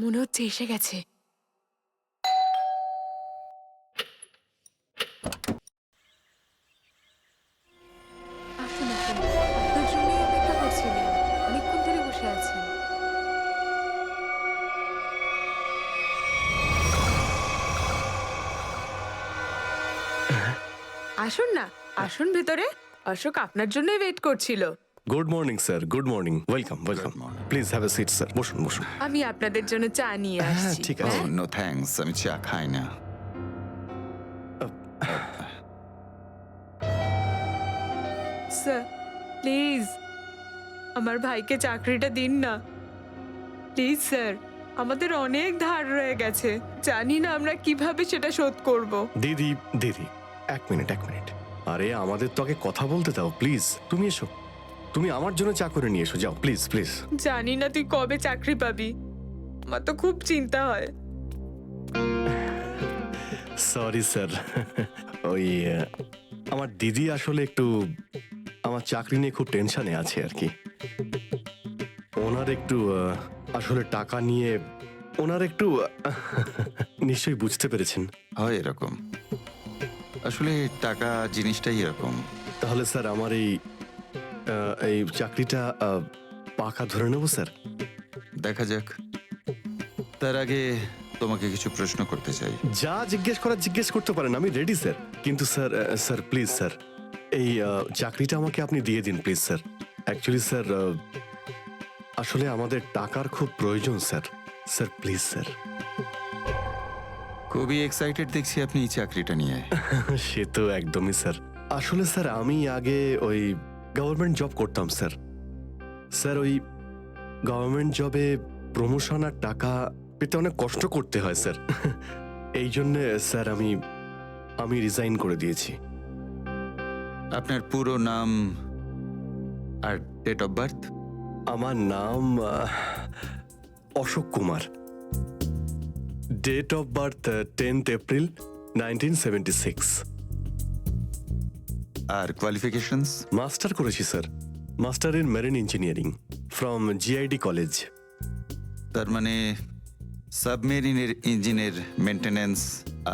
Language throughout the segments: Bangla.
মনে হচ্ছে এসে গেছে। আসুন আসুন, আপনার জন্যই অপেক্ষা করছিলাম। অনেকক্ষণ ধরে বসে আছেন। আসুন না, আসুন ভেতরে। অশোক আপনার জন্যই ওয়েট করছিল। Good morning sir, good morning. Welcome welcome. Please have a seat sir. বসুন বসুন। আমি আপনাদের জন্য চা নিয়ে হ্যাঁ আসছি। ঠিক ও আছে। নো থ্যাঙ্কস, আমি চা খাই না। স্যার প্লিজ আমার ভাইকে চাকরিটা দিন না, প্লিজ স্যার। আমাদের অনেক ধার রয়ে গেছে, জানি না আমরা কিভাবে সেটা শোধ করব। দিদি দিদি, এক মিনিট এক মিনিট। আরে আমাদের তো আগে কথা বলতে দাও প্লিজ। তুমি এসো, তুমি আমার জন্য চা করে নিয়ে এসো, যাও প্লিজ প্লিজ। জানি না তুই কবে চাকরি পাবি, আমার তো খুব চিন্তা হয়। Sorry sir. ওই আমার দিদি আসলে একটু আমার চাকরি নিয়ে খুব টেনশনে আছে আর কি। ওনার একটু আসলে টাকা নিয়ে ওনার একটু নিশ্চয়ই বুঝতে পেরেছেন। হয় এরকম, আসলে টাকা জিনিসটাই এরকম। তাহলে স্যার আমার এই চাকরিটা পাকা ধরে নেব স্যার। দেখা যাক, তার আগে তোমাকে কিছু প্রশ্ন করতে চাই। যা জিজ্ঞেস করার জিজ্ঞেস করতে পারেন, আমি রেডি স্যার। কিন্তু স্যার স্যার প্লিজ স্যার, এই চাকরিটা আমাকে আপনি দিয়ে দিন প্লিজ স্যার। অ্যাকচুয়ালি স্যার আসলে আমাদের টাকার খুব প্রয়োজন স্যার। Sir please sir. খুবই এক্সাইটেড দেখছি আপনি এই চাকরিটা নিয়ে। সে তো একদমই স্যার। আসলে স্যার আমি আগে ওই গভর্নমেন্ট জব করতাম স্যার। স্যার ওই গভর্নমেন্ট জবে প্রমোশন আর টাকা পেতে অনেক কষ্ট করতে হয় স্যার। এই জন্যে স্যার আমি রিজাইন করে দিয়েছি। আপনার পুরো নাম আর ডেট অফ বার্থ? আমার নাম Ashok Kumar. Date of birth 10th April 1976। আর কোয়ালিফিকেশনস? মাস্টার করেছি sir, master in marine engineering from GID college. তার মানে সাবমেরিনের ইঞ্জিনের মেনটেন্যান্স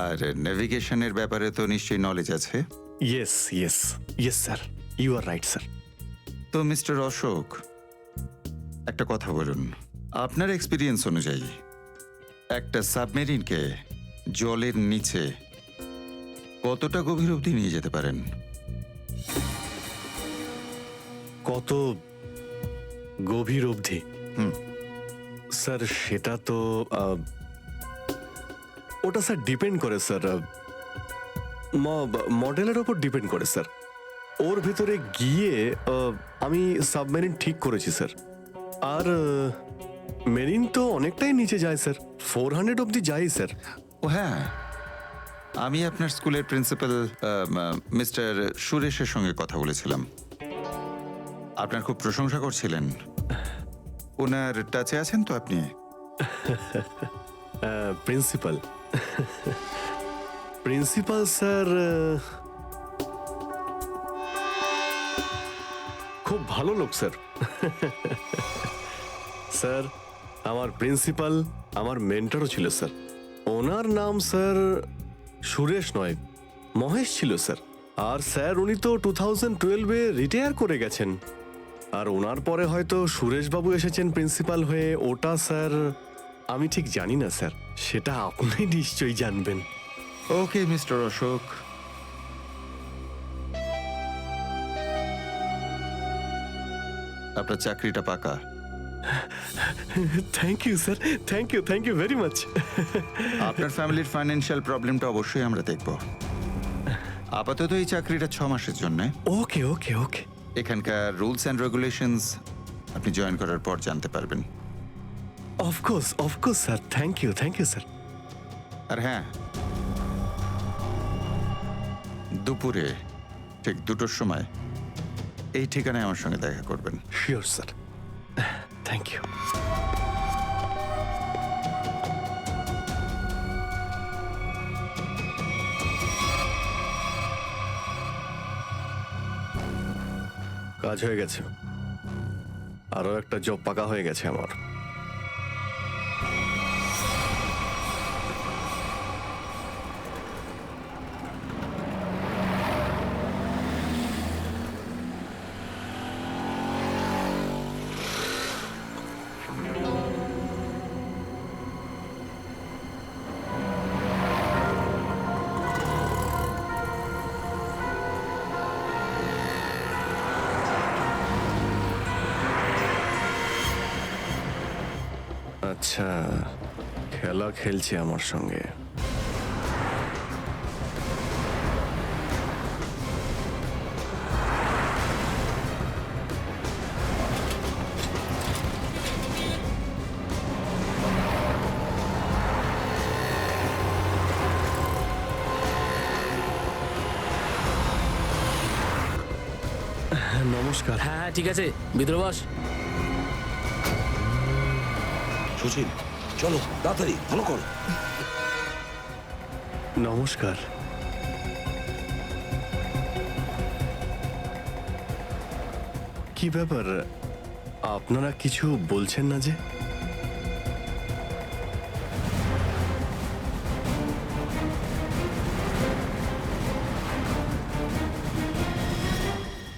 আর নেভিগেশনের ব্যাপারে তো নিশ্চয়ই নলেজ আছে। Yes yes yes sir, you are right sir. তো মিস্টার অশোক, একটা কথা বলুন, আপনার এক্সপিরিয়েন্স অনুযায়ী একটা সাবমেরিনকে জলের নিচে কতটা গভীর অবধি নিয়ে যেতে পারেন? কত গভীর অবধি? স্যার সেটা তো ওটা স্যার ডিপেন্ড করে স্যার, মডেলের ওপর ডিপেন্ড করে স্যার। ওর ভেতরে গিয়ে আমি সাবমেরিন ঠিক করেছি স্যার। আর মেরিন তো অনেকটাই নিচে যায় স্যার, 400 অবধি যাই স্যার। ও হ্যাঁ, আমি আপনার স্কুলের প্রিন্সিপাল মিস্টার সুরেশের সঙ্গে কথা বলেছিলাম। আপনার খুব প্রশংসা করছিলেন। ওনার টাচে আছেন তো আপনি? প্রিন্সিপাল প্রিন্সিপাল স্যার খুব ভালো লোক স্যার। স্যার আমার প্রিন্সিপাল আমার মেন্টরও ছিল স্যার। ওনার নাম স্যার সুরেশ নয়, মহেশ ছিল স্যার। আর স্যার উনি তো 2012-এ রিটায়ার করে গেছেন। আর ওনার পরে হয়তো সুরেশবাবু এসেছেন প্রিন্সিপাল হয়ে, ওটা স্যার আমি ঠিক জানি না স্যার, সেটা আপনি নিশ্চয়ই জানবেন। ওকে মিস্টার অশোক, আপনার চাকরিটা পাকা। Thank you sir, thank you very much. আপনার ফ্যামিলির ফাইন্যান্সিয়াল প্রবলেমটা অবশ্যই আমরা দেখব। আপাতত এই চাকরিটা 6 মাসের জন্য। ওকে ওকে ওকে। এখানকার রুলস অ্যান্ড রেগুলেশনস আপনি জয়েন করার পর জানতে পারবেন। Of course sir, thank you sir. আর হ্যাঁ, দুপুরে ঠিক 2টোর সময় এই ঠিকানায় আমার সঙ্গে দেখা করবেন। Sure sir, thank you. কাজ হয়ে গেছে, আরো একটা জব পাকা হয়ে গেছে আমার। আচ্ছা, খেলা খেলছে আমার সঙ্গে। নমস্কার। হ্যাঁ ঠিক আছে, ভিতরে বস। সুশীল, চলো তাড়াতাড়ি ফলো করো। নমস্কার। কি ব্যাপার, আপনারা কিছু বলছেন না যে?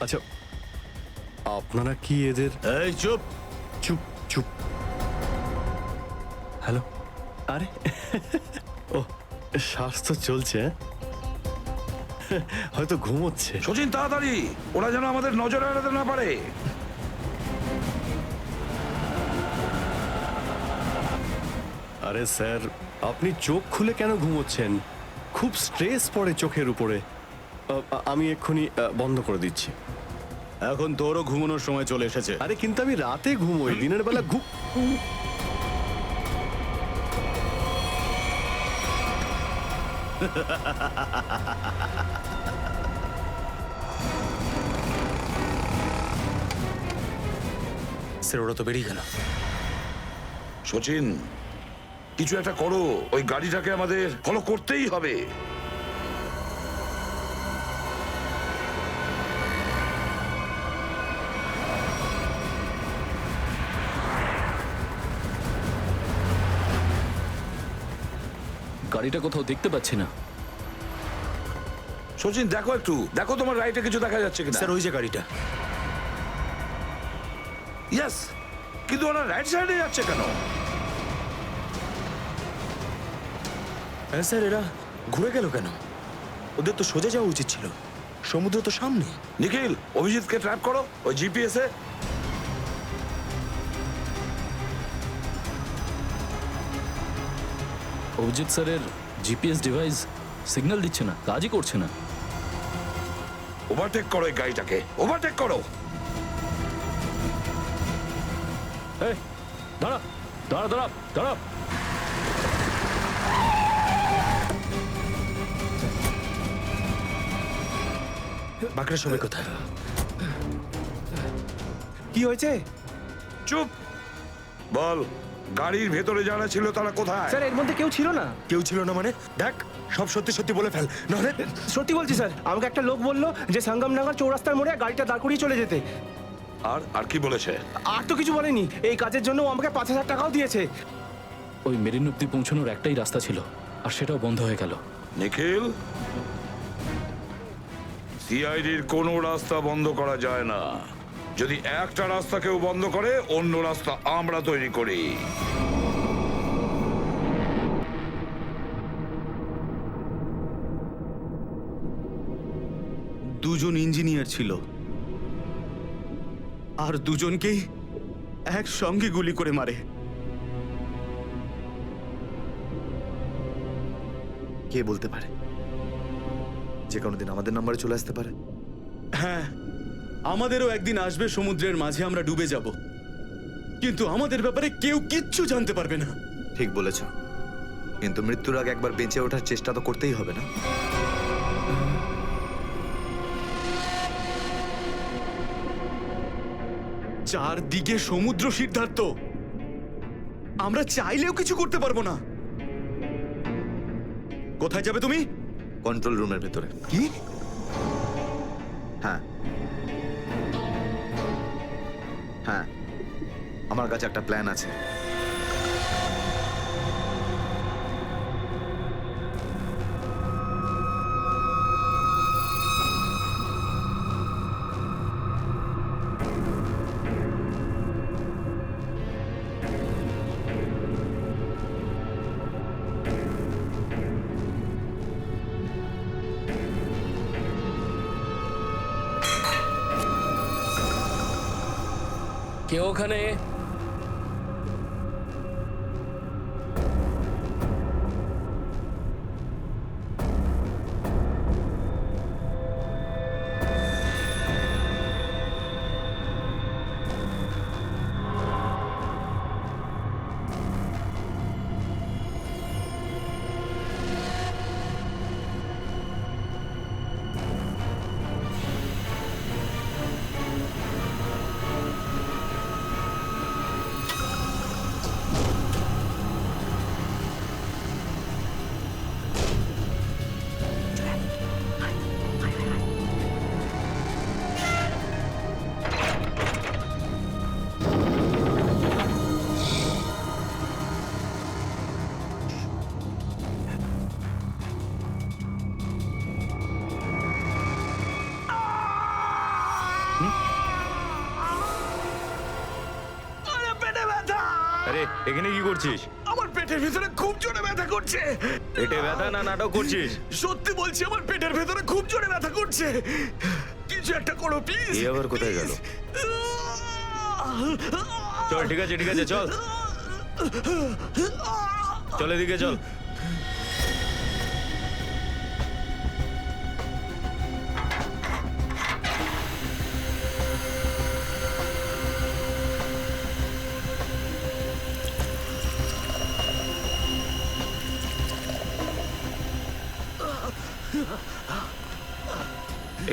আচ্ছা, আপনারা কি এদের... এই চুপ। চুপ চুপ। হ্যালো। আরে ও, স্বাস্থ্য চলছে, হ্যাঁ? হয়তো ঘুমোচ্ছে। সচিন তাড়াতাড়ি, ওরা যেন আমাদের নজর এড়াতে না পারে। আরে স্যার, আপনি চোখ খুলে কেন ঘুমোচ্ছেন? খুব স্ট্রেস পড়ে চোখের উপরে। আমি এক্ষুনি বন্ধ করে দিচ্ছি। এখন তোরও ঘুমানোর সময় চলে এসেছে। আরে কিন্তু আমি রাতে ঘুমোই, দিনের বেলা স্যার ওরা তো বেরিয়ে গেল। সচিন, কিছু একটা করো, ওই গাড়িটাকে আমাদের ফলো করতেই হবে। গাড়িটা কোথাও দেখতে পাচ্ছি না। সচিন দেখো একটু, দেখো তোমার রাইটে কিছু দেখা যাচ্ছে কিনা। স্যার ওই যে গাড়িটা। ইয়েস, কিন্তু ওরা রাইট সাইডে যাচ্ছে কেন? হ্যাঁ স্যার, এরা ঘুরে গেল কেন? ওদের তো সোজা যাওয়া উচিত ছিল, সমুদ্র তো সামনে। নিখিল, অভিজিৎকে ট্র্যাপ করো ওই জিপিএস এ। অভিজিৎ স্যারের জিপিএস ডিভাইস সিগন্যাল দিচ্ছে না, কাজই করছে না। ওভারটেক করো এই গাড়িটাকে, ওভারটেক করো। এই দাঁড়া দাঁড়া দাঁড়া দাঁড়া। বাকিরা সবাই কোথায়? কি হয়েছে? চুপ, বল গাড়ির ভেতরে যারা ছিল তারা কোথায়? স্যার এর মধ্যে কেউ ছিল না। কেউ ছিল না মানে? দেখ, সব সত্যি সত্যি বলে ফেল, নাহলে। সত্যি বলছি স্যার, আমাকে একটা লোক বললো যে সঙ্গমনগর চৌরাস্তার মোড়ে গাড়িটা দাঁড় করিয়ে চলে যেতে। আর আর কি বলেছে? আর তো কিছু বলেনি। এই কাজের জন্য ও আমাকে 5,000 টাকাও দিয়েছে। ওই মেরিন অব্দি পৌঁছানোর একটাই রাস্তা ছিল, আর সেটাও বন্ধ হয়ে গেল। নিখিল, সিআইডির কোনো রাস্তা বন্ধ করা যায় না। যদি একটা রাস্তা কেউ বন্ধ করে, অন্য রাস্তা আমরা তৈরি করি। দুজন ইঞ্জিনিয়ার ছিল, আর দুজনকেই একসঙ্গে গুলি করে মারে। কে বলতে পারে? যে কোনো দিন আমাদের নাম্বারে চলে আসতে পারে। হ্যাঁ, আমাদেরও একদিন আসবে, সমুদ্রের মাঝে আমরা ডুবে যাব, কিন্তু আমাদের ব্যাপারে কেউ কিচ্ছু জানতে পারবে না। ঠিক বলেছ, কিন্তু মৃত্যুর আগে একবার বেঁচে ওঠার চেষ্টা তো করতেই হবে না? চারদিকে সমুদ্র, সিদ্ধার্থ, আমরা চাইলেও কিছু করতে পারবো না। কোথায় যাবে তুমি? কন্ট্রোল রুমের ভেতরে। কি? হ্যাঁ হ্যাঁ, আমার কাছে একটা প্ল্যান আছে। কে ওখানে? এখানে কি করছিস? আমার পেটের ভিতরে খুব জোরে ব্যথা করছে। পেটে ব্যথা না নাটক করছিস? সত্যি বলছি, আমার পেটের ভেতরে খুব জোরে ব্যথা করছে। কিছু একটা করো প্লিজ। এই আবার কোথায় গেল? চল ঠিক আছে চল চল এদিকে চল।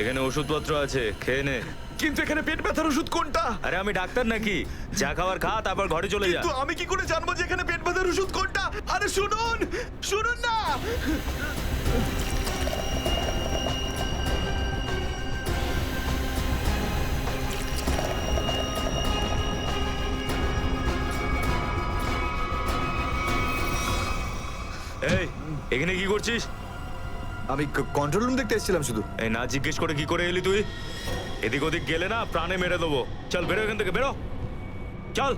এখানে ওষুধপত্র আছে, খেয়ে নে। কিন্তু এখানে পেট ব্যথার ওষুধ কোনটা? আরে আমি ডাক্তার নাকি? যা খাবার খা, তারপর ঘরে চলে যা। কিন্তু আমি কি করে জানবো যে এখানে পেট ব্যথার ওষুধ কোনটা? আরে শুনুন, শুনুন না। এই এখানে কি করছিস? আমি কন্ট্রোল রুম দেখতে এসেছিলাম শুধু। এই না জিজ্ঞেস করে কি করে এলি তুই? এদিক ওদিক গেলে না প্রাণে মেরে দেবো। চল বেরো এখান থেকে, বেরো চল।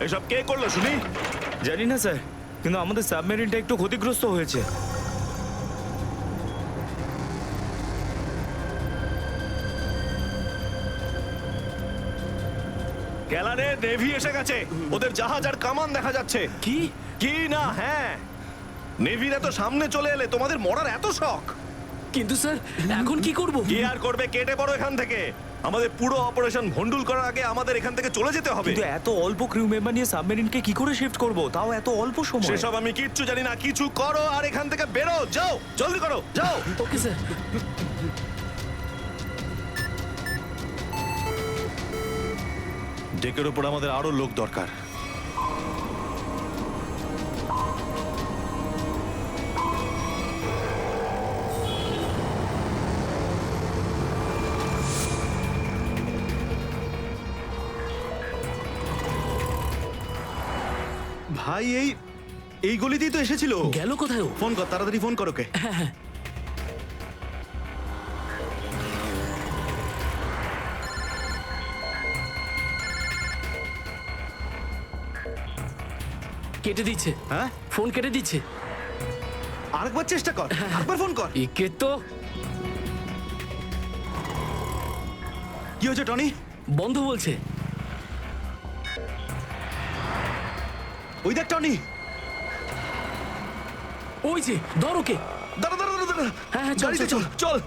এসব কে করলো শুনি? জানি না স্যার, কিন্তু আমাদের সাবমেরিনটা একটু ক্ষতিগ্রস্ত হয়েছে। গ্যালারে নেভি এসে গেছে। ওদের জাহাজ আর কামান দেখা যাচ্ছে। কি? কি না? হ্যাঁ, নেভির এত সামনে চলে এলে তোমাদের মরার এত শখ। কিন্তু স্যার এখন কি করব? কি আর করবে? কেটে পড়ো এখান থেকে। আমাদের পুরো অপারেশন ভন্ডুল করার আগে আমাদের এখান থেকে চলে যেতে হবে। কিন্তু এত অল্প ক্রিউ মেম্বার নিয়ে সাবমেরিনকে কি করে শিফট করব, তাও এত অল্প সময়? সেসব আমি কিচ্ছু জানি না। কিছু করো আর এখান থেকে বেরো। যাও, জলদি করো, যাও। Okay sir. ডেকের ওপর আমাদের আরো লোক দরকার। ভাই এই গলিতেই তো এসেছিল। গেল কোথায় ও? ফোন কর, তাড়াতাড়ি ফোন কর ওকে। কেটে দিচ্ছে, হ্যাঁ, ফোন কেটে দিচ্ছে। আরেকবার চেষ্টা কর, আরেকবার ফোন কর। একে তো কি হয়েছে টনি? বন্ধ বলছে। ওই দেখ টনি। ওই যে ধর ওকে। দাঁড়া দাঁড়া দাঁড়া দাঁড়া। হ্যাঁ, হ্যাঁ, চল, গাড়িতে চল, চল চল।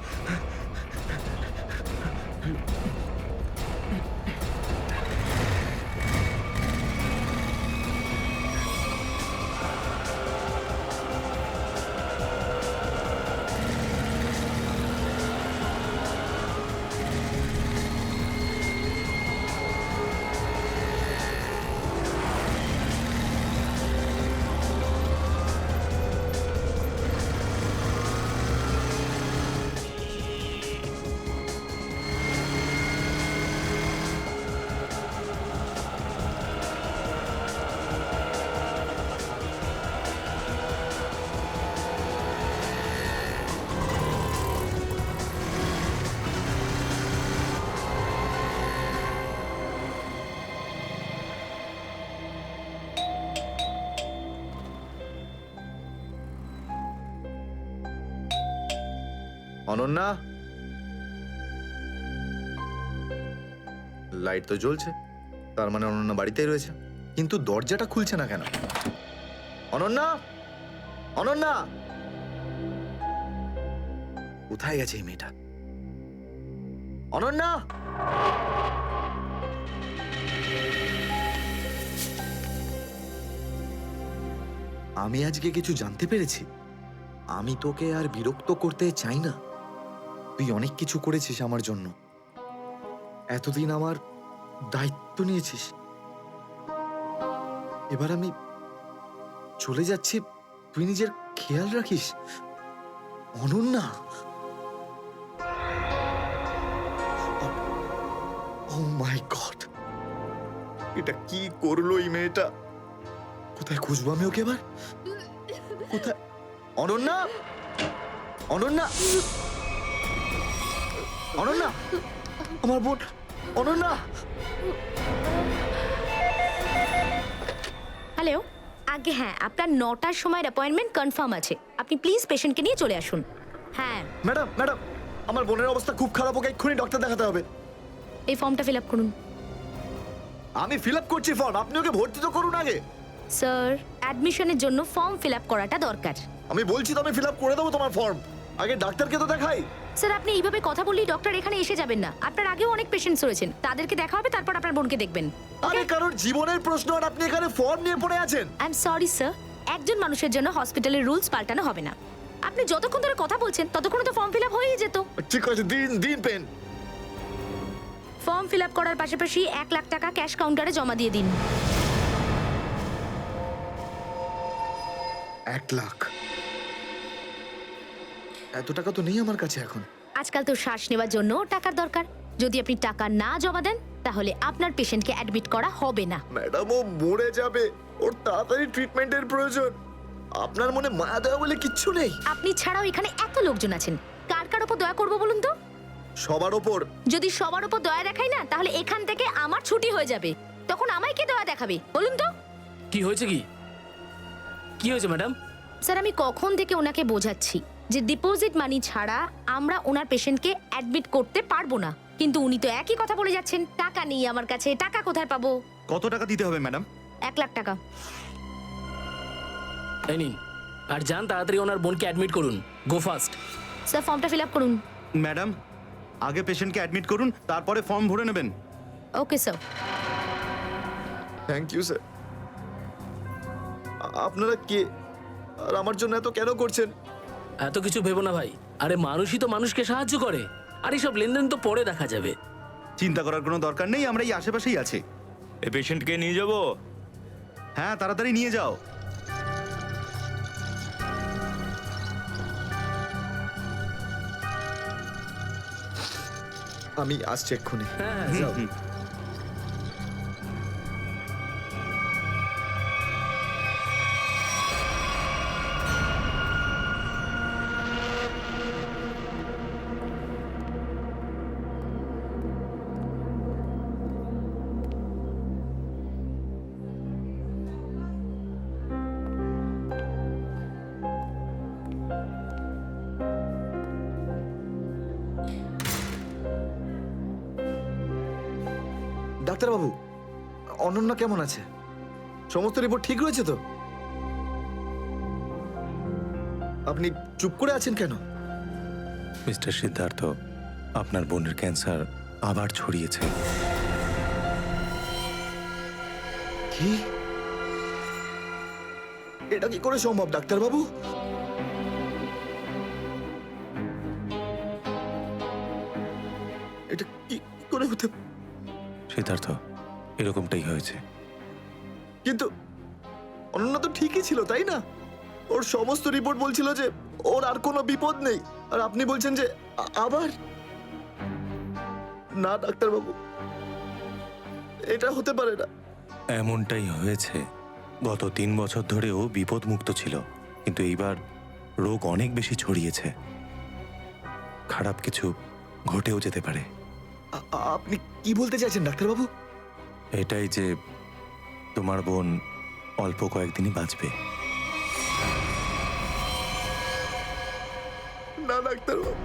অনন্যা, লাইট তো জ্বলছে, তার মানে অনন্যা বাড়িতেই রয়েছে, কিন্তু দরজাটা খুলছে না কেন? অনন্যা, অনন্যা, কোথায় গেছে এই মেয়েটা? অনন্যা, আমি আজকে কিছু জানতে পেরেছি। আমি তোকে আর বিরক্ত করতে চাই না। তুই অনেক কিছু করেছিস আমার জন্য, এতদিন আমার দায়িত্ব নিয়েছিস। এবার আমি চলে যাচ্ছি, তুই নিজের খেয়াল রাখিস। অনন্যা, ও মাই গড, এটা কি করলো এই মেয়েটা? কোথায় খুঁজবো আমি ওকে এবার? কোথায়? অনন্যা, অনন্যা, অনন্যা, আমার বোন অনন্যা। হ্যালো, আগে হ্যাঁ, আপনার 9টার সময়ের অ্যাপয়েন্টমেন্ট কনফার্ম আছে। আপনি প্লিজ পেশেন্টকে নিয়ে চলে আসুন। হ্যাঁ, ম্যাডাম, ম্যাডাম, আমার বোনের অবস্থা খুব খারাপ, ওকে এক্ষুনি ডক্টর দেখাতে হবে। এই ফর্মটা ফিল আপ করুন। আমি ফিল আপ করছি ফর্ম, আপনি ওকে ভর্তি তো করুন আগে। স্যার, অ্যাডমিশনের জন্য ফর্ম ফিল আপ করাটা দরকার। আমি বলছি তো আমি ফিল আপ করে দেবো তোমার ফর্ম, আগে ডাক্তারকে তো দেখাই। স্যার, আপনি এইভাবে কথা বললেই ডক্টর এখানে এসে যাবেন না। আপনার আগেও অনেক পেশেন্টস রয়েছেন, তাদেরকে দেখা হবে, তারপর আপনার বোনকে দেখবেন। আরে কারোর জীবনের প্রশ্ন আর আপনি এখানে ফর্ম নিয়ে পড়ে আছেন। আই এম সরি স্যার, একজন মানুষের জন্য হসপিটালের রুলস পাল্টানো হবে না। আপনি যতক্ষণ ধরে কথা বলছেন ততক্ষণ তো ফর্ম ফিল আপ হয়েই যেত। ঠিক আছে, দিন দিন পেন। ফর্ম ফিল আপ করার পাশাপাশি 1 লাখ টাকা ক্যাশ কাউন্টারে জমা দিয়ে দিন। 1 লাখ? এত টাকা তো নেই আমার কাছে এখন। আজকাল তো শ্বাস নেওয়ার জন্য টাকার দরকার। যদি আপনি টাকা না জমা দেন তাহলে আপনার পেশেন্টকে অ্যাডমিট করা হবে না। ম্যাডাম, ও মরে যাবে, ওর তাড়াতাড়ি ট্রিটমেন্টের প্রয়োজন। আপনার মনে মায়া দয়া বলে কিচ্ছু নেই? আপনি ছাড়াও এখানে এত লোকজন আছেন, কার কার উপর দয়া করবো বলুন তো? সবার ওপর। যদি সবার উপর দয়া দেখাই না, তাহলে এখান থেকে আমার ছুটি হয়ে যাবে। তখন আমায় কে দয়া দেখাবে বলুন তো? কি হয়েছে? কি হয়েছে ম্যাডাম? স্যার, আমি কখন থেকে ওনাকে বোঝাচ্ছি যে ডিপোজিট মানি ছাড়া আমরা ওনার পেশেন্টকে অ্যাডমিট করতে পারবো না, কিন্তু উনি তো একই কথা বলে যাচ্ছেন। টাকা নেই আমার কাছে, টাকা কোথায় পাবো? কত টাকা দিতে হবে ম্যাডাম? 1 লাখ টাকা। এই নিন, আর যান তাড়াতাড়ি ওনার বোনকে অ্যাডমিট করুন। Go fast. স্যার, ফর্মটা ফিল আপ করুন। ম্যাডাম, আগে পেশেন্টকে অ্যাডমিট করুন, তারপরে ফর্ম ভরে নেবেন। Okay sir. Thank you sir. আপনারা কে আর আমার জন্য এত কেন করছেন? এত কিছু ভেবো না ভাই, আরে মানুষই তো মানুষকে সাহায্য করে, আর এইসব লেনদেন তো পরে দেখা যাবে। চিন্তা করার কোনো দরকার নেই, আমরা এই আশেপাশেই আছি। এই পেশেন্টকে নিয়ে যাব? হ্যাঁ তাড়াতাড়ি নিয়ে যাও। আমি আসছি এক্ষুনি। যাও। ডাক্তারবাবু, অনন্যা কেমন আছে? সমস্ত রিপোর্ট ঠিক রয়েছে তো? আপনি চুপ করে আছেন কেন? মিস্টার সিদ্ধার্থ, আপনার বোনের ক্যান্সার আবার ছড়িয়েছে। কি? এটা কি করে সম্ভব ডাক্তারবাবু? এটা কি করে হতে? সিদ্ধার্থ, এরকমটাই হয়েছে। কিন্তু অনন্যা তো ঠিকই ছিল, তাই না? ওর সমস্ত রিপোর্ট বলছিল যে ওর আর কোনো বিপদ নেই, আর আপনি বলছেন যে আবার? না ডাক্তারবাবু, এটা হতে পারে না। এমনটাই হয়েছে। গত 3 বছর ধরে ও বিপদমুক্ত ছিল, কিন্তু এইবার রোগ অনেক বেশি ছড়িয়েছে। খারাপ কিছু ঘটেও যেতে পারে। আপনি কি বলতে চাইছেন ডাক্তারবাবু? এটাই যে তোমার বোন অল্প কয়েকদিনই বাঁচবে। না ডাক্তারবাবু,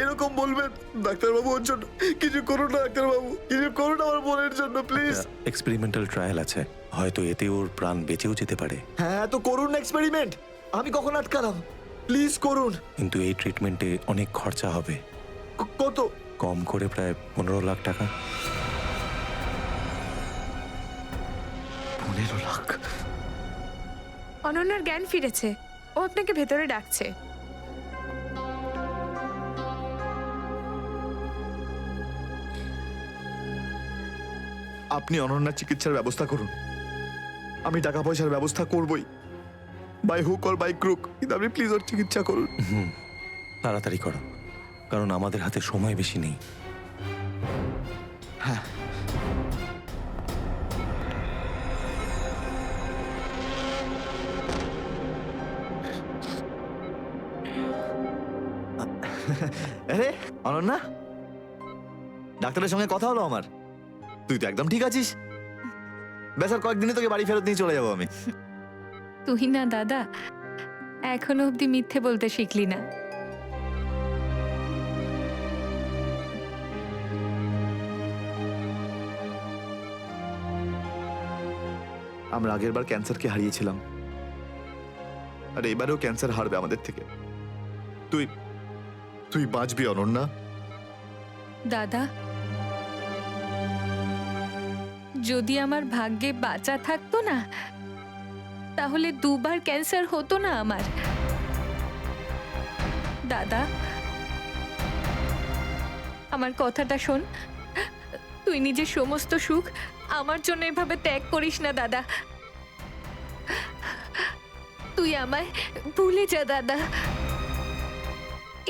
এরকম বলবেন? ডাক্তারবাবু, ওর জন্য কিছু করুন না ডাক্তারবাবু, কিছু করুন আমার বোনের জন্য প্লিজ। এক্সপেরিমেন্টাল ট্রায়াল আছে, হয়তো এতে ওর প্রাণ বেঁচেও যেতে পারে। হ্যাঁ তো করুন এক্সপেরিমেন্ট, আমি কখন আটকালাম? প্লিজ করুন। কিন্তু এই ট্রিটমেন্টে অনেক খরচা হবে। কত? কম করে প্রায় 15 লাখ টাকা। 15 লাখ? অনন্যার জ্ঞান ফিরেছে, ও আপনাকে ভেতরে ডাকছে। আপনি অনন্যার চিকিৎসার ব্যবস্থা করুন, আমি টাকা পয়সার ব্যবস্থা করবই, by hook or by crook, কিন্তু আপনি প্লিজ ওর চিকিৎসা করুন। তাড়াতাড়ি করো, কারণ আমাদের হাতে সময় বেশি নেই। হ্যাঁ। আরে অনন্যা, ডাক্তারের সঙ্গে কথা হলো আমার, তুই তো একদম ঠিক আছিস। বেশ আর কয়েকদিনে তোকে বাড়ি ফেরত নিয়ে চলে যাবো আমি। তুই না দাদা, এখনো অব্দি মিথ্যে বলতে শিখলি না। আমরা আগের বার ক্যান্সারকে হারিয়েছিলাম, আর এবারেও ক্যান্সার হারবে আমাদের থেকে। তুই তুই বাঁচবি অনন্যা। দাদা, যদি আমার ভাগ্যে বাঁচা থাকতো না, তাহলে 2 বার ক্যান্সার হতো না আমার। দাদা, আমার কথাটা শোন, তুই নিজের সমস্ত সুখ আমার জন্য এভাবে ত্যাগ করিস না দাদা। তুই আমায় ভুলে যা দাদা,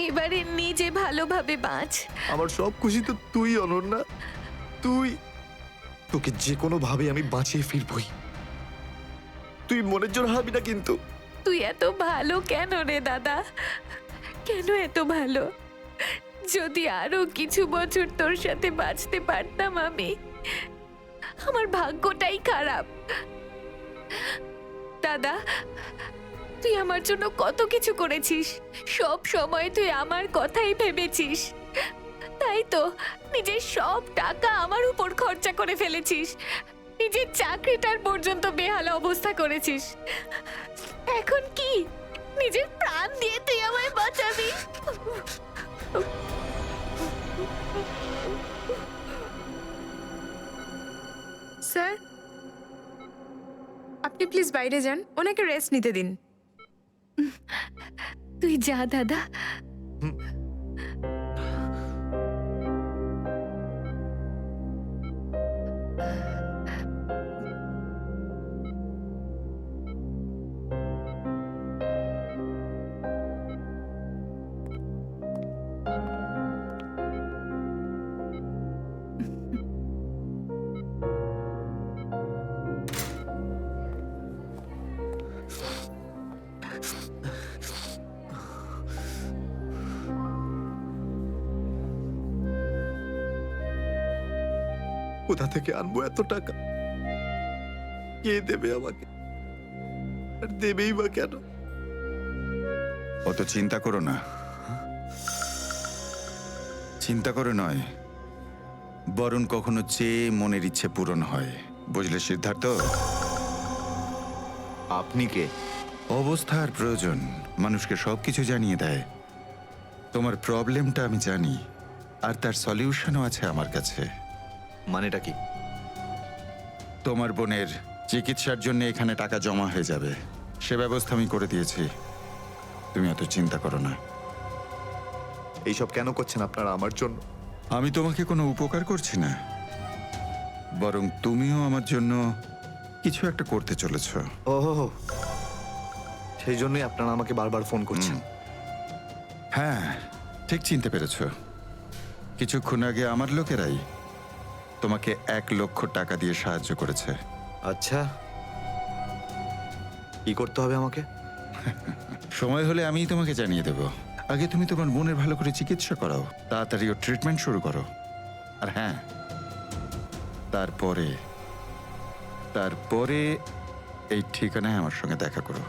এবারে নিজে ভালোভাবে বাঁচ। আমার সব খুশি তো তুই অনন্যা, তুই। তোকে যে কোনো ভাবে আমি বাঁচিয়ে ফিরবই, তুই মনের জোর হারাবি না কিন্তু। তুই এত ভালো কেন রে দাদা, কেন এত ভালো? যদি আরো কিছু বছর তোর সাথে বাঁচতে পারতাম আমি। আমার ভাগ্যটাই খারাপ দাদা। তুই আমার জন্য কত কিছু করেছিস, সব সময় তুই আমার কথাই ভেবেছিস, তাই তো নিজের সব টাকা আমার উপর খরচা করে ফেলেছিস, নিজের চাকরিটার পর্যন্ত বেহাল অবস্থা করেছিস। এখন কি নিজের প্রাণ দিয়ে তুই আমায় বাঁচাবি? স্যার, আপনি প্লিজ বাইরে যান, ওনাকে রেস্ট নিতে দিন। তুই যা দাদা। কোথা থেকে আনবো এত টাকা? কে দেবে আমাকে? আর দেবেই বা কেন? অত চিন্তা করো না। চিন্তা করে নয়, বরং কখনো চেয়ে মনের ইচ্ছে পূরণ হয়। বুঝলে সিদ্ধার্থ? আপনি কে? অবস্থার প্রয়োজন মানুষকে সবকিছু জানিয়ে দেয়। তোমার প্রবলেমটা আমি জানি, আর তার সলিউশনও আছে আমার কাছে। মানেটা কি? তোমার বোনের চিকিৎসার জন্য এখানে টাকা জমা হয়ে যাবে, সে ব্যবস্থা আমি করে দিয়েছি। তুমি অত চিন্তা করো না। এইসব কেন করছেন আপনারা আমার জন্য? আমি তোমাকে কোনো উপকার করছি না, বরং তুমিও আমার জন্য কিছু একটা করতে চলেছ। ওহো, সেই জন্যই আপনারা আমাকে বারবার ফোন করছেন। হ্যাঁ, ঠিক চিনতে পেরেছ। কিছুক্ষণ আগে আমার লোকেরাই তোমাকে 1 লক্ষ টাকা দিয়ে সাহায্য করেছে। আচ্ছা, কি করতে হবে আমাকে? সময় হলে আমিই তোমাকে জানিয়ে দেব। আগে তুমি তোমার বোনের ভালো করে চিকিৎসা করাও, তাড়াতাড়ি ওর ট্রিটমেন্ট শুরু করো। আর হ্যাঁ, তারপরে তারপরে এই ঠিকানায় আমার সঙ্গে দেখা করো।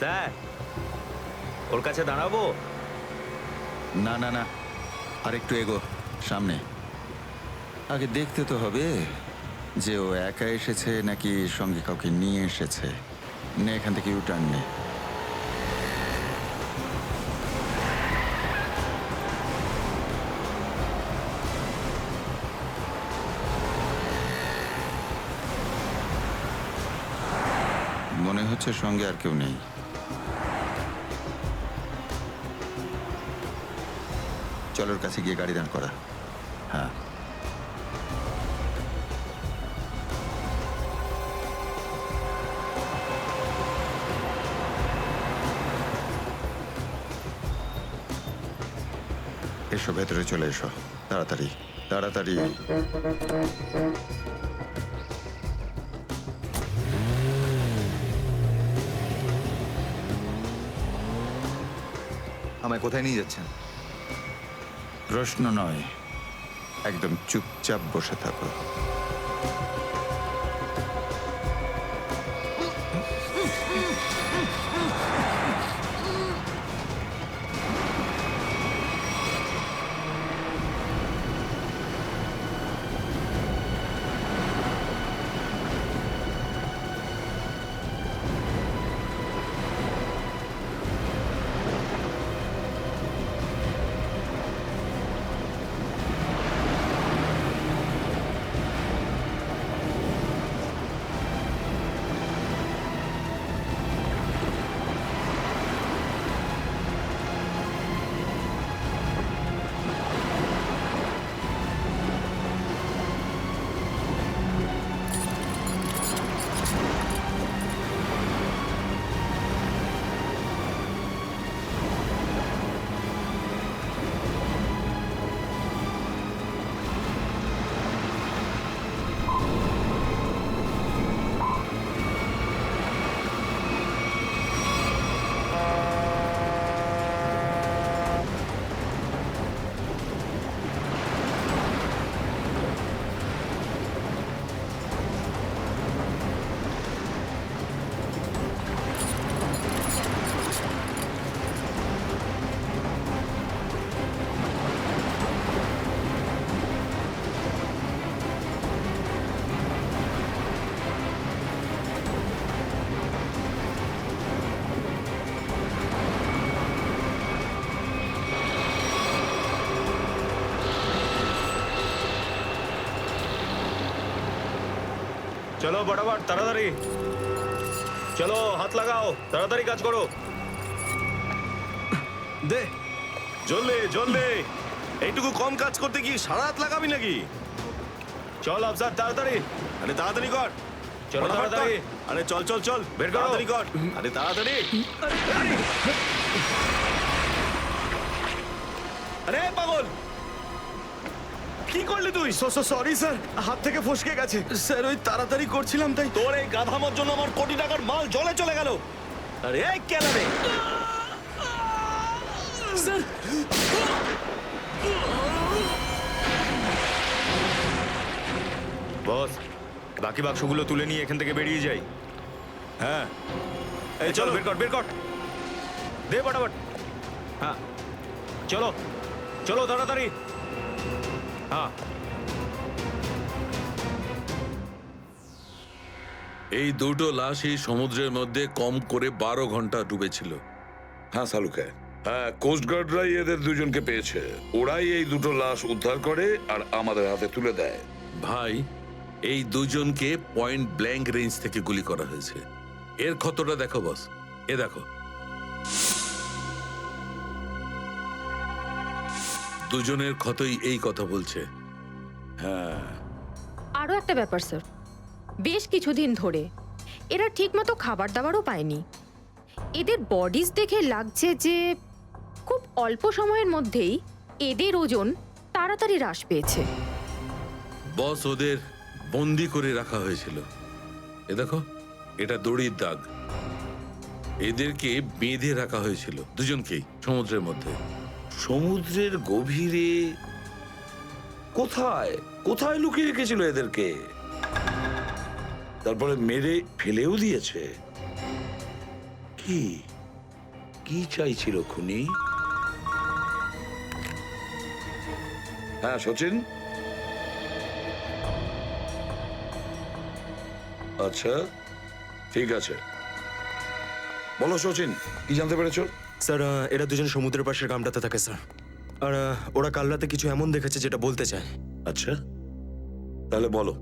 স্যার, ওর কাছে দাঁড়াবো? না না না, আর একটু এগো সামনে। আগে দেখতে তো হবে যে ও একা এসেছে নাকি সঙ্গে কাউকে নিয়ে এসেছে। নে, এখান থেকে ইউটার্ন নে। মনে হচ্ছে সঙ্গে আর কেউ নেই। চলোর কাছে গিয়ে গাড়ি দাঁড় করা। হ্যাঁ, এসো, ভেতরে চলে এসো, তাড়াতাড়ি তাড়াতাড়ি। আমায় কোথায় নিয়ে যাচ্ছেন? প্রশ্ন নয়, একদম চুপচাপ বসে থাকো। চলো বরাবর, তাড়াতাড়ি। চলো হাত লাগাও, তাড়াতাড়ি কাজ করো। দে জলদি জলদি, এইটুকু কম কাজ করতে কি সারা রাত লাগাবি নাকি? চল আফসার তাড়াতাড়ি, আরে তাড়াতাড়ি কর। চলো তাড়াতাড়ি। আরে চল চল চল, বের করো। তাড়াতাড়ি কর। আরে তাড়াতাড়ি। আরে পাগল, কি করলি তুই? সরি স্যার, হাত থেকে ফসকে গেছে স্যার, ওই তাড়াতাড়ি করছিলাম তাই। তোর এই গাধামোর জন্য আমার কোটি টাকার মাল জলে চলে গেল। আরে এই কেলা রে। স্যার বস, বাকি বাক্সগুলো তুলে নিয়ে এখান থেকে বেরিয়ে যাই। হ্যাঁ, এই চলো বের কর বের কর, দে ফটাফট। হ্যাঁ চলো চলো তাড়াতাড়ি। হ্যাঁ, এই দুটো লাশই সমুদ্রের মধ্যে কম করে 12 ঘন্টা ডুবেছিল। হ্যাঁ সালুকে, হ্যাঁ কোস্টগার্ডরাই এদের দুজনকে পেয়েছে। ওরাই এই দুটো লাশ উদ্ধার করে আর আমাদের হাতে তুলে দেয়। ভাই, এই দুজনকে পয়েন্ট ব্ল্যাঙ্ক রেঞ্জ থেকে গুলি করা হয়েছে। এর ক্ষতটা দেখো বস, এ দেখো। দুজনের ক্ষতই এই কথা বলছে। হ্যাঁ, আরও একটা ব্যাপার স্যার, বেশ কিছুদিন ধরে এরা ঠিকমতো খাবার দাবারও পায়নি। এদের বডিজ দেখে লাগছে যে খুব অল্প সময়ের মধ্যেই এদের ওজন তাড়াতাড়ি হ্রাস পেয়েছে। বস, ওদের বন্দি করে রাখা হয়েছিল। এ দেখো, এটা দড়ির দাগ। এদেরকে বেঁধে রাখা হয়েছিল দুজনকেই সমুদ্রের মধ্যে। সমুদ্রের গভীরে কোথায় কোথায় লুকিয়ে রেখেছিল এদেরকে, তারপরে মেরে ফেলেও দিয়েছে। কি কি চাইছিল খুনি? হ্যাঁ সচিন, আচ্ছা ঠিক আছে, বলো সচিন, কি জানতে পেরেছো? স্যার এরা দুজন সমুদ্রের পাশের গ্রামটাতে থাকে স্যার, আর ওরা কাল রাতে কিছু এমন দেখেছে যেটা বলতে চায়। আচ্ছা, তাহলে বলো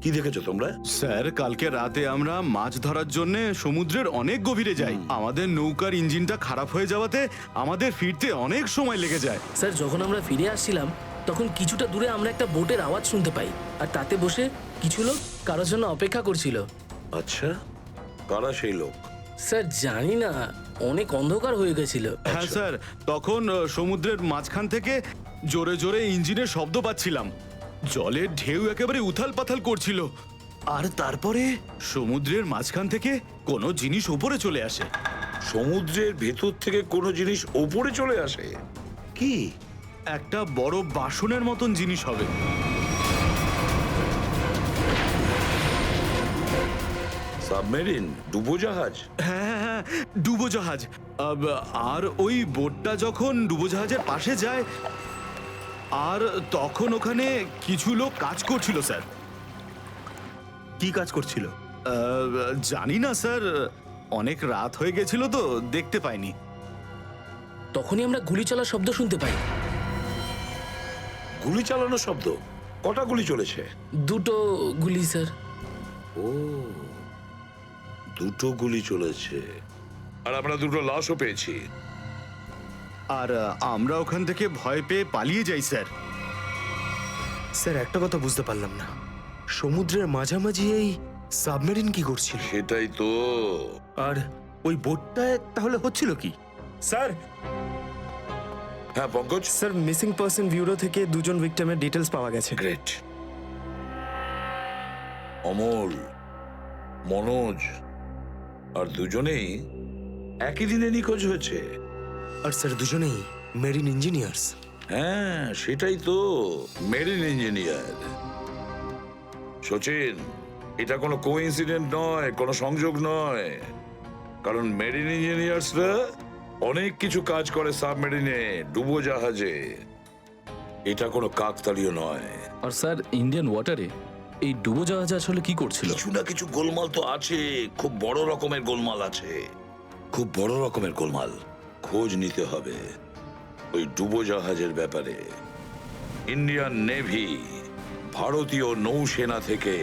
কি দেখেছো তোমরা? স্যার, কালকে রাতে আমরা মাছ ধরার জন্য সমুদ্রের অনেক গভীরে যাই। আমাদের নৌকার ইঞ্জিনটা খারাপ হয়ে যাওয়াতে আমাদের ফিরতে অনেক সময় লেগে যায়। স্যার, যখন আমরা ফিরে আসছিলাম তখন কিছুটা দূরে আমরা একটা বোটের আওয়াজ শুনতে পাই, আর তাতে বসে কিছু লোক কারোর জন্য অপেক্ষা করছিল। আচ্ছা, কারা সেই লোক? স্যার জানি না, অনেক অন্ধকার হয়ে গেছিল। হ্যাঁ স্যার, তখন সমুদ্রের মাঝখান থেকে জোরে জোরে ইঞ্জিনের শব্দ পাচ্ছিলাম। জলের ঢেউ একেবারে উথাল পাথাল করছিল, আর তারপরে সমুদ্রের মাঝখান থেকে কোনো জিনিস উপরে চলে আসে। সমুদ্রের ভেতর থেকে কোনো জিনিস ওপরে চলে আসে? কি? একটা বড় বাসনের মতন জিনিস হবে। সাবমেরিন, ডুবোজাহাজ? হ্যাঁ হ্যাঁ, ডুবোজাহাজ। আর ওই বোটটা যখন ডুবোজাহাজের পাশে যায়, আর তখন ওখানে কিছু লোক কাজ করছিল স্যার। কি কাজ করছিল? জানি না স্যার, অনেক রাত হয়ে গেছিল তো দেখতে পাইনি। তখনই আমরা গুলি চলার শব্দ শুনতে পাই। গুলি চালানোর শব্দ? কটা গুলি চলেছে? দুটো গুলি স্যার। ও, দুটো গুলি চলেছে। আর আমরা দুটো লাশও পেয়েছি। আর আমরা ওখান থেকে ভয় পেয়ে পালিয়ে যাই স্যার। স্যার একটা কথা বুঝতে পারলাম না, সমুদ্রের মাঝামাঝি এই সাবমেরিন কি করছিল? সেটাই তো। আর ওই বোটটায় তাহলে হচ্ছিল কি? স্যার, হ্যাঁ Pankaj? Sir missing person bureau থেকে দুজন ভিক্টিমের ডিটেলস পাওয়া গেছে। গ্রেট। অমল, মনোজ আর দুজনেই একই দিনে নিখোঁজ হয়েছে। আর স্যার দুজনেই মেরিন ইঞ্জিনিয়ার্স। হ্যাঁ সেটাই তো, মেরিন ইঞ্জিনিয়ার। সচিন, এটা কোনো কোইন্সিডেন্ট নয়, কোনো সংযোগ নয়, কারণ মেরিন ইঞ্জিনিয়ার্সরা অনেক কিছু কাজ করে সাবমেরিনে, ডুবোজাহাজে। এটা কোনো কাকতালীয় নয়। আর স্যার, ইন্ডিয়ান ওয়াটারে এই ডুবোজাহাজ আসলে কি করছিল? কিছু না কিছু গোলমাল তো আছে, খুব বড় রকমের গোলমাল আছে, খুব বড় রকমের গোলমাল। খোঁজ নিতে হবে ওই ডুবোজাহাজের ব্যাপারে। ইন্ডিয়ান নেভি, ভারতীয় নৌসেনা থেকে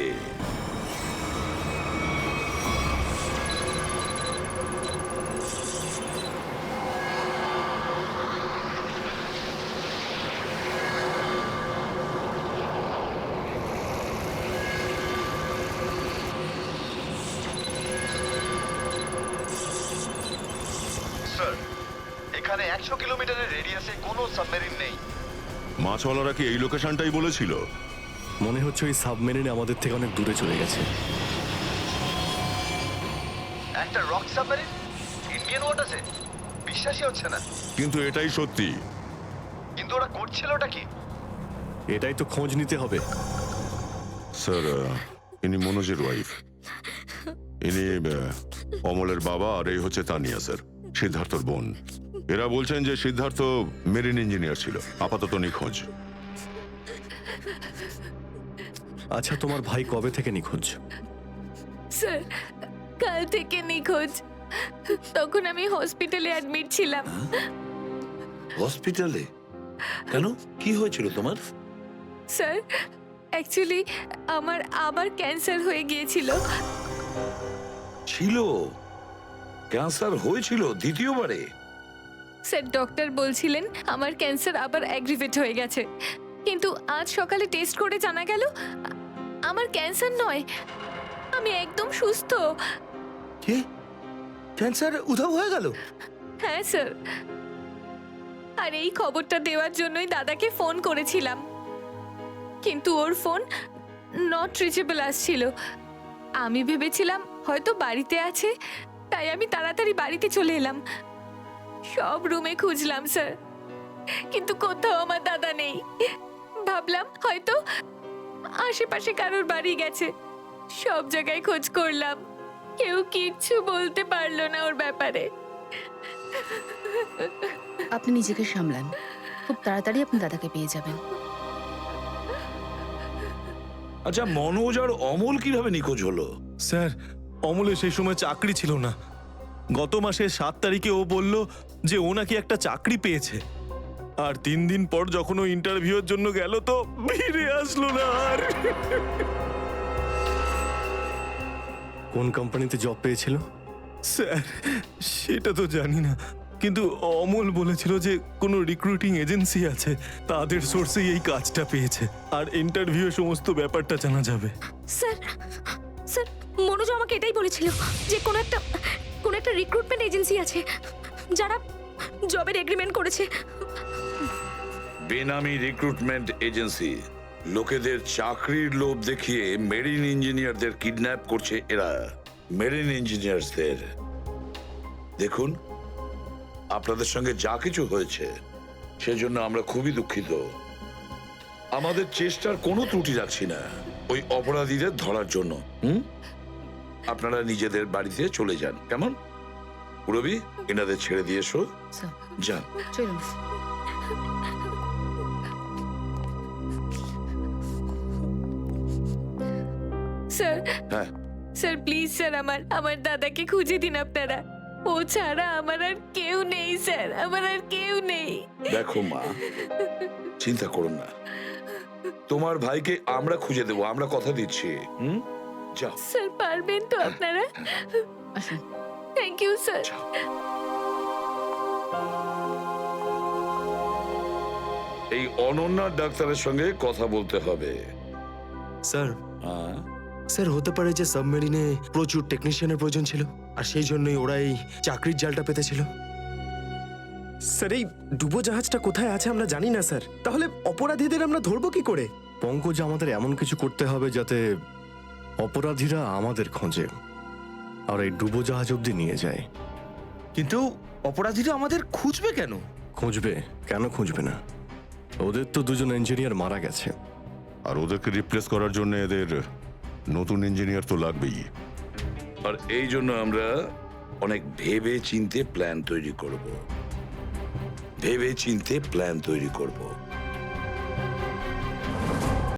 100 কিলোমিটারের রেডিয়াসে কোনো সাবমেরিন নেই। মাছওয়ালারা কি এই লোকেশনটাই বলেছিল? মনে হচ্ছে ওই সাবমেরিন আমাদের থেকে অনেক দূরে চলে গেছে। একটা রক সাবমেরিন ইন্ডিয়ান ওয়াটার্সে? বিশ্বাসই হচ্ছে না। কিন্তু এটাই সত্যি। কিন্তু ওরা করছিলটা কি? এটাই তো খোঁজ নিতে হবে। স্যার, ইনি মনোজের ওয়াইফ। ইনি অমলের বাবা, আর এই হচ্ছে তানিয়া স্যার, সিদ্ধার্থর বোন। এরা বলছেন যে সিদ্ধার্থ মেরিন ইঞ্জিনিয়ার ছিল, আপাতত নিখোঁজ। আচ্ছা, তোমার ভাই কবে থেকে নিখোঁজ? স্যার, কাল থেকে নিখোঁজ। তখন আমি হসপিটালে অ্যাডমিট ছিলাম। হসপিটালে? কেন, কি হয়েছিল তোমার? স্যার, অ্যাকচুয়ালি আমার আবার ক্যান্সার হয়ে গিয়েছিল। ছিল? ক্যান্সার হয়েছিল দ্বিতীয়বারে? স্যার, ডক্টর বলছিলেন আমার ক্যান্সার আবার অ্যাগ্রিভেট হয়ে গেছে, কিন্তু আজ সকালে টেস্ট করে জানা গেল আমার ক্যান্সার নয়, আমি একদম সুস্থ। কি? ক্যান্সার উধাও হয়ে গেল? হ্যাঁ স্যার, আর এই খবরটা দেওয়ার জন্যই দাদাকে ফোন করেছিলাম, কিন্তু ওর ফোন নট রিচেবল আসছিল। আমি ভেবেছিলাম হয়তো বাড়িতে আছে, তাই আমি তাড়াতাড়ি বাড়িতে চলে এলাম। সব রুমে খুঁজলাম স্যার, কিন্তু কোথাও আমার দাদা নেই। ভাবলাম হয়তো আশেপাশে কারোর বাড়ি গেছে। সব জায়গায় খোঁজ করলাম, কেউ কিচ্ছু বলতে পারলো না ওর ব্যাপারে। আপনি নিজেকে সামলান, খুব তাড়াতাড়ি আপনি দাদাকে পেয়ে যাবেন। আচ্ছা, মনোজ আর অমল কিভাবে নিখোঁজ হলো? স্যার, অমলের সেই সময় চাকরি ছিল না। গত মাসের 7 তারিখে ও বলল যে ও নাকি একটা চাকরি পেয়েছে, আর 3 দিন পর যখন ও ইন্টারভিউর জন্য গেল তো ফিরে আসলো না আর। কোন কোম্পানিতে জব পেয়েছিল? স্যার, সেটা তো জানি না, কিন্তু অমল বলেছিল যে কোনো রিক্রুটিং এজেন্সি আছে, তাদের সোর্সেই এই কাজটা পেয়েছে, আর ইন্টারভিউ সমস্ত ব্যাপারটা জানা যাবে। স্যার, স্যার, মনোজ আমাকে এটাই বলেছিল যে কোনো একটা রিক্রুটমেন্ট এজেন্সি আছে যারা জবের এগ্রিমেন্ট করেছে। বেনামি রিক্রুটমেন্ট এজেন্সি লোকেদের চাকরির লোভ দেখিয়ে মেরিন ইঞ্জিনিয়ারদের কিডন্যাপ করছে এরা। মেরিন ইঞ্জিনিয়ারদের দেখুন, আপনাদের সঙ্গে যা কিছু হয়েছে সেজন্য আমরা খুবই দুঃখিত। আমাদের চেষ্টার কোনো ত্রুটি রাখছি না ওই অপরাধীদের ধরার জন্য। আপনারা নিজেদের বাড়িতে চলে যান, কেমন? পুরবি, এনাদের ছেড়ে দিয়ে এসো, যান। চলুন। স্যার, হ্যাঁ, স্যার প্লিজ স্যার, আমার দাদাকে খুঁজে দিন আপনারা। ও ছাড়া আমার আর কেউ নেই স্যার, আমার আর কেউ নেই। দেখো মা, চিন্তা করুন না, তোমার ভাইকে আমরা খুঁজে দেবো, আমরা কথা দিচ্ছি। যাও স্যার, পারবেন তো আপনারা? আসুন। Thank you sir. এই অনন্যা ডাক্তারের সঙ্গে কথা বলতে হবে। স্যার, হ্যাঁ, স্যার হতে পারে যে সাবমেরিনে প্রচুর টেকনিশিয়ানের প্রয়োজন ছিল, আর সেই জন্যই ওরা এই চাকরির জালটা পেতেছিল। স্যার, এই ডুবো জাহাজটা কোথায় আছে আমরা জানি না স্যার, তাহলে অপরাধীদের আমরা ধরবো কি করে? পঙ্কজ, আমাদের এমন কিছু করতে হবে যাতে অপরাধীরা আমাদের খোঁজে আর এই ডুবোজাহাজ অব্দি নিয়ে যায়। কিন্তু অপরাধীরা আমাদের খুঁজবে কেন? খুঁজবে? কেন খুঁজবে না? ওদের তো 2জন ইঞ্জিনিয়ার মারা গেছে, আর ওদেরকে রিপ্লেস করার জন্য এদের নতুন ইঞ্জিনিয়ার তো লাগবেই। আর এই জন্য আমরা অনেক ভেবে চিন্তে প্ল্যান তৈরি করব।